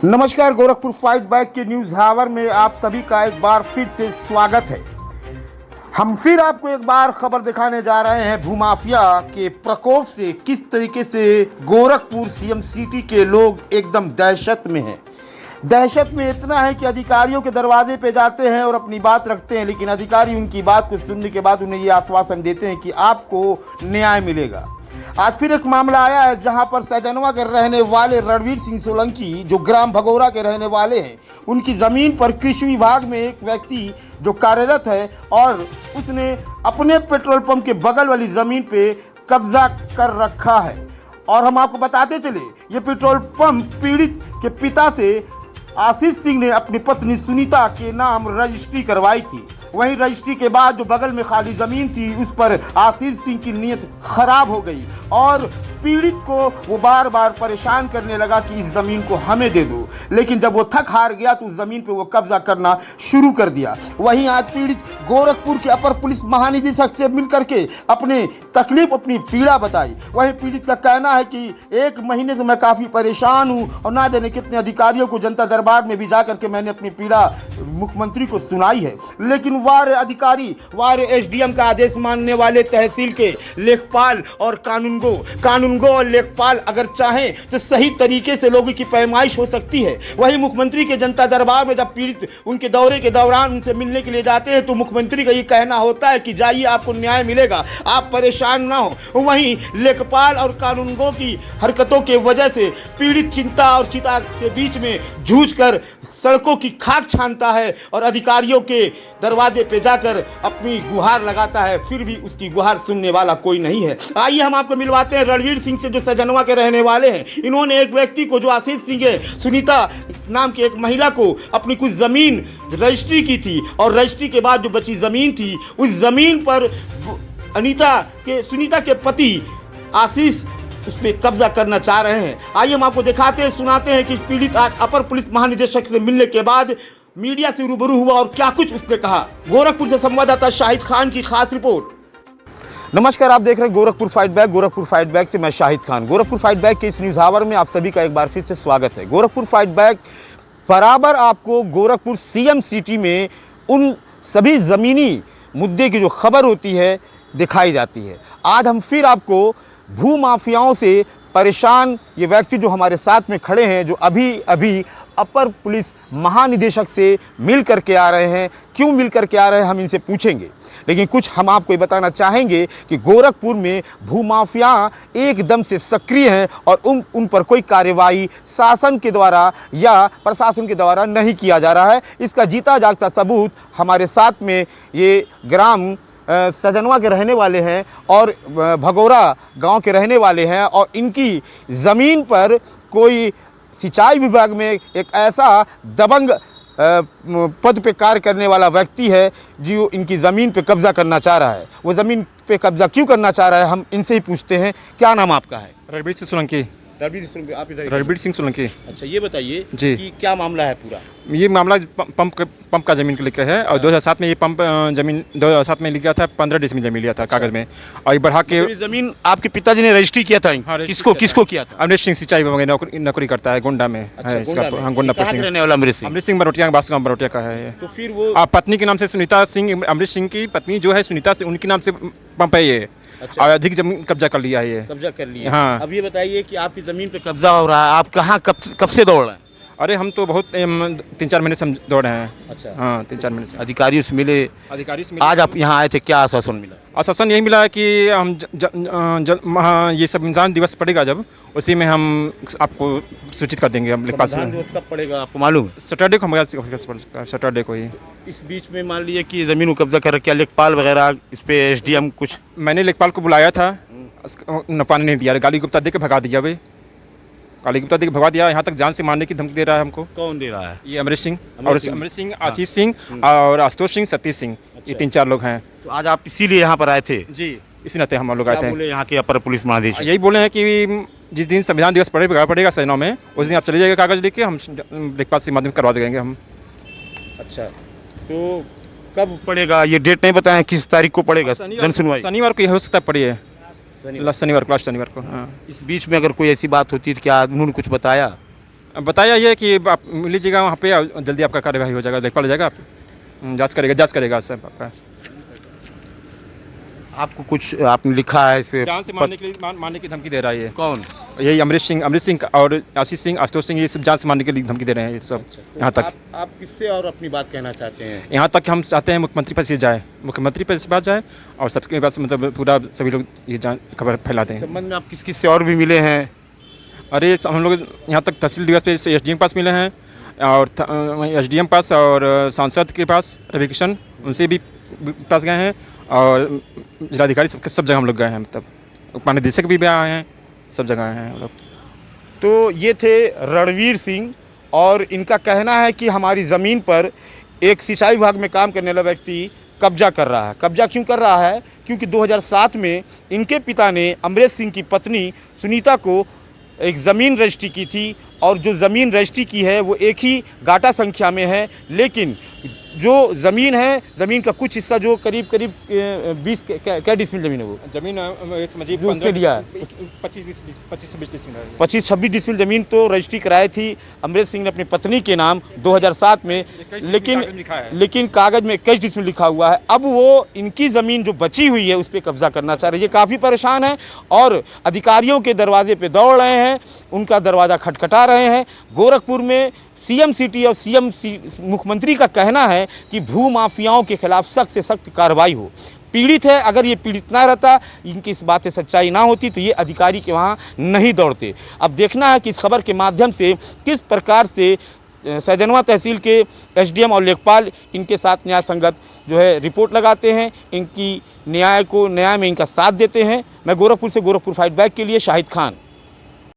नमस्कार, Gorakhpur fight back के news हावर में आप सभी का एक बार फिर से स्वागत है। हम फिर आपको एक बार खबर दिखाने जा रहे हैं भूमाफिया के प्रकोप से किस तरीके से गोरखपुर सीएम सिटी के लोग एकदम दहशत में हैं। दहशत में इतना है कि अधिकारियों के दरवाजे पे जाते हैं और अपनी बात रखते हैं, लेकिन अधिकारी उनकी बात को सुनने के बाद उन्हें ये आश्वासन देते हैं कि आपको न्याय मिलेगा। आज फिर एक मामला आया है जहां पर सैजनवा के रहने वाले रणवीर सिंह सोलंकी, जो ग्राम भगौरा के रहने वाले हैं, उनकी ज़मीन पर कृषि विभाग में एक व्यक्ति जो कार्यरत है और उसने अपने पेट्रोल पंप के बगल वाली ज़मीन पे कब्जा कर रखा है। और हम आपको बताते चले, ये पेट्रोल पंप पीड़ित के पिता से आशीष सिंह ने अपनी पत्नी सुनीता के नाम रजिस्ट्री करवाई थी। वहीं रजिस्ट्री के बाद जो बगल में खाली ज़मीन थी उस पर आशीष सिंह की नीयत खराब हो गई और पीड़ित को वो बार बार परेशान करने लगा कि इस ज़मीन को हमें दे दो, लेकिन जब वो थक हार गया तो उस ज़मीन पे वो कब्जा करना शुरू कर दिया। वहीं आज पीड़ित गोरखपुर के अपर पुलिस महानिदेशक से मिलकर के अपने तकलीफ, अपनी पीड़ा बताई। वहीं पीड़ित का कहना है कि 1 महीने से मैं काफ़ी परेशान हूँ और ना जाने कितने अधिकारियों को जनता दरबार में भी जा करके मैंने अपनी पीड़ा मुख्यमंत्री को सुनाई है, लेकिन वारे अधिकारी, वारे एसडीएम का आदेश मानने वाले तहसील के लेखपाल और कानूनगो और लेखपाल अगर चाहें तो सही तरीके से लोगों की पैमाइश हो सकती है। वहीं मुख्यमंत्री के जनता दरबार में जब पीड़ित उनके दौरे के दौरान उनसे मिलने के लिए जाते हैं तो मुख्यमंत्री का ये कहना होता है कि जाइए, आपको न्याय मिलेगा, आप परेशान ना हो। वहीं लेखपाल और कानूनगो की हरकतों के वजह से पीड़ित चिंता और चिता के बीच में जूझ कर सड़कों की खाक छानता है और अधिकारियों के दरवाजे पे जाकर अपनी गुहार लगाता है, फिर भी उसकी गुहार सुनने वाला कोई नहीं है। आइए हम आपको मिलवाते हैं रणवीर सिंह से, जो सैजनवा के रहने वाले हैं। इन्होंने एक व्यक्ति को, जो आशीष सिंह है, सुनीता नाम की एक महिला को अपनी कुछ ज़मीन रजिस्ट्री की थी और रजिस्ट्री के बाद जो बची ज़मीन थी उस ज़मीन पर सुनीता के पति आशीष उस पर कब्जा करना चाह रहे हैं। आइए हम आपको दिखाते हैं, सुनाते हैं कि पीड़ित आज अपर पुलिस महानिदेशक से मिलने के बाद मीडिया से रूबरू हुआ और क्या कुछ उसने कहा। गोरखपुर से संवाददाता शाहिद खान की खास रिपोर्ट। नमस्कार, आप देख रहे हैं Gorakhpur fight back. Gorakhpur fight back से मैं शाहिद खान। गोरखपुर फाइट बैक के इस न्यूज़ आवर में आप सभी का एक बार फिर से स्वागत है। गोरखपुर फाइट बैक बराबर आपको गोरखपुर सीएम सिटी में उन सभी ज़मीनी मुद्दे की जो खबर होती है दिखाई जाती है। आज हम फिर आपको भू माफियाओं से परेशान ये व्यक्ति जो हमारे साथ में खड़े हैं, जो अभी अभी अपर पुलिस महानिदेशक से मिल करके आ रहे हैं, क्यों मिल करके आ रहे हैं हम इनसे पूछेंगे, लेकिन कुछ हम आपको ये बताना चाहेंगे कि गोरखपुर में भूमाफिया एकदम से सक्रिय हैं और उन पर कोई कार्रवाई शासन के द्वारा या प्रशासन के द्वारा नहीं किया जा रहा है। इसका जीता जागता सबूत हमारे साथ में ये ग्राम सैजनवा के रहने वाले हैं और भगौरा गांव के रहने वाले हैं और इनकी ज़मीन पर कोई सिंचाई विभाग में एक ऐसा दबंग पद पे कार्य करने वाला व्यक्ति है जो इनकी ज़मीन पे कब्ज़ा करना चाह रहा है। वो ज़मीन पे कब्ज़ा क्यों करना चाह रहा है हम इनसे ही पूछते हैं। क्या नाम आपका है? रणवीर सिंह सोलंकी। रणवीर सिंह सोलंकी। अच्छा, ये बताइए जी कि क्या मामला है पूरा? ये मामला पंप का ज़मीन को लेकर है और 2007 में ये पंप ज़मीन 2007 में लिया था, 15 डिसमिल ज़मीन लिया था कागज़ में और ये बढ़ा के ज़मीन आपके पिताजी ने रजिस्ट्री किया था। हाँ, किसको किया था? अमरीश सिंह सिंचाई विभाग में नौकरी करता है, गोंडा में है इसका। हाँ, गोंडा पोस्टिंग। रहने वाला अमरीश सिंह बरोटिया, बासगांव बरोटिया का है ये। तो फिर वो पत्नी के नाम से सुनीता सिंह, अमरीश सिंह की पत्नी जो है सुनीता सिंह, उनके नाम से पंप है ये। अच्छा। और अधिक जमीन कब्जा कर लिया है ये। कब्जा कर लिया। हाँ। अब ये बताइए कि आपकी ज़मीन पे कब्जा हो रहा है, आप कहाँ कब से दौड़ रहे हैं? अरे हम तो बहुत 3-4 महीने से हम दौड़ रहे हैं। अच्छा। हाँ, 3-4 महीने से। अधिकारियों से मिले? अधिकारी से आज आप यहाँ आए थे, क्या आश्वासन मिला? आश्वासन यही मिला है कि हम ये संविधान दिवस पड़ेगा जब, उसी में हम आपको सूचित कर देंगे। हम पास संविधान दिवस कब पड़ेगा आपको मालूम है? सैटरडे को हमारे सैटरडे को ही। इस बीच में मान लीजिए कि ज़मीन को कब्जा कर क्या लेखपाल वगैरह इस पे एसडीएम कुछ? मैंने लेखपाल को बुलाया था, नपाने नहीं दिया, गाली गुप्ता दे के भगा दिया भाई, गाली गुप्ता दे के भगा दिया। यहाँ तक जान से मारने की धमकी दे रहा है हमको। कौन दे रहा है? ये अमरीश सिंह, आशीष सिंह और आशुतोष सिंह, सतीश सिंह, ये 3-4 लोग हैं। तो आज आप इसीलिए यहाँ पर आए थे? जी, इसी नाते हम लोग आए थे। बोले यहाँ के अपर पुलिस महानिदेशक? यही बोले हैं कि जिस दिन संविधान दिवस पड़ेगा सैनों में, उस दिन आप चले जाइएगा कागज़ लेके, हम लेखपाल से माध्यम करवा देंगे हम। अच्छा, तो कब पड़ेगा ये डेट नहीं बताएं, किस तारीख को पड़ेगा जन सुनवाई? शनिवार को हो सकता है पड़ी है। शनिवार को, लास्ट शनिवार को। हाँ। इस बीच में अगर कोई ऐसी बात होती है तो क्या उन्होंने कुछ बताया? बताया ये कि आप मिल लीजिएगा वहाँ पे और जल्दी आपका कार्यवाही हो जाएगा, देखभाल हो जाएगा, आप जांच करेगा सब आपका। आपको कुछ आपने लिखा है इसे? जान से मारने के लिए मारने की धमकी दे रहा है ये। कौन? यही अमरीश सिंह और आशीष सिंह, आशुतोष सिंह, ये सब जान से मारने के लिए धमकी दे रहे हैं ये सब। यहाँ तक आप किससे और अपनी बात कहना चाहते हैं? यहाँ तक हम चाहते हैं मुख्यमंत्री पर से जाए, मुख्यमंत्री पर से बात जाए और सबके पास मतलब पूरा सभी लोग ये खबर फैलाते हैं। संबंध में आप किस से और भी मिले हैं? अरे हम लोग यहाँ तक तहसील दिवस पे SDM पास मिले हैं और SDM पास और सांसद के पास रवि किशन, उनसे भी पास गए हैं और जिलाधिकारी सब जगह हम लोग गए हैं, मतलब उपनिदेशक भी आए हैं, सब जगह आए हैं हम लोग। तो ये थे रणवीर सिंह और इनका कहना है कि हमारी ज़मीन पर एक सिंचाई विभाग में काम करने वाला व्यक्ति कब्जा कर रहा है। कब्जा क्यों कर रहा है? क्योंकि 2007 में इनके पिता ने अमरीश सिंह की पत्नी सुनीता को एक ज़मीन रजिस्ट्री की थी और जो ज़मीन रजिस्ट्री की है वो एक ही गाटा संख्या में है, लेकिन जो ज़मीन है, ज़मीन का कुछ हिस्सा जो करीब 20 क्या डिसमिल ज़मीन है वो ज़मीन समझिए जो उसने लिया है 25-26 डिसमिल 25-26 डिसमिल ज़मीन तो रजिस्ट्री कराई थी अमरीश सिंह ने अपनी पत्नी के नाम 2007 में, लेकिन कागज़ में 21 डिसमिल लिखा हुआ है। अब वो इनकी ज़मीन जो बची हुई है उस पर कब्जा करना चाह रहे हैं। ये काफ़ी परेशान है और अधिकारियों के दरवाजे पे दौड़ रहे हैं, उनका दरवाज़ा खटखटा रहे हैं। गोरखपुर में CM सिटी और मुख्यमंत्री का कहना है कि भू माफियाओं के खिलाफ सख्त से सख्त कार्रवाई हो। पीड़ित है, अगर ये पीड़ित ना रहता, इनकी इस बात से सच्चाई ना होती तो ये अधिकारी के वहाँ नहीं दौड़ते। अब देखना है कि इस खबर के माध्यम से किस प्रकार से सैजनवा तहसील के SDM और लेखपाल इनके साथ न्याय संगत जो है रिपोर्ट लगाते हैं, इनकी न्याय में इनका साथ देते हैं। मैं गोरखपुर से गोरखपुर फाइट बैक के लिए शाहिद खान।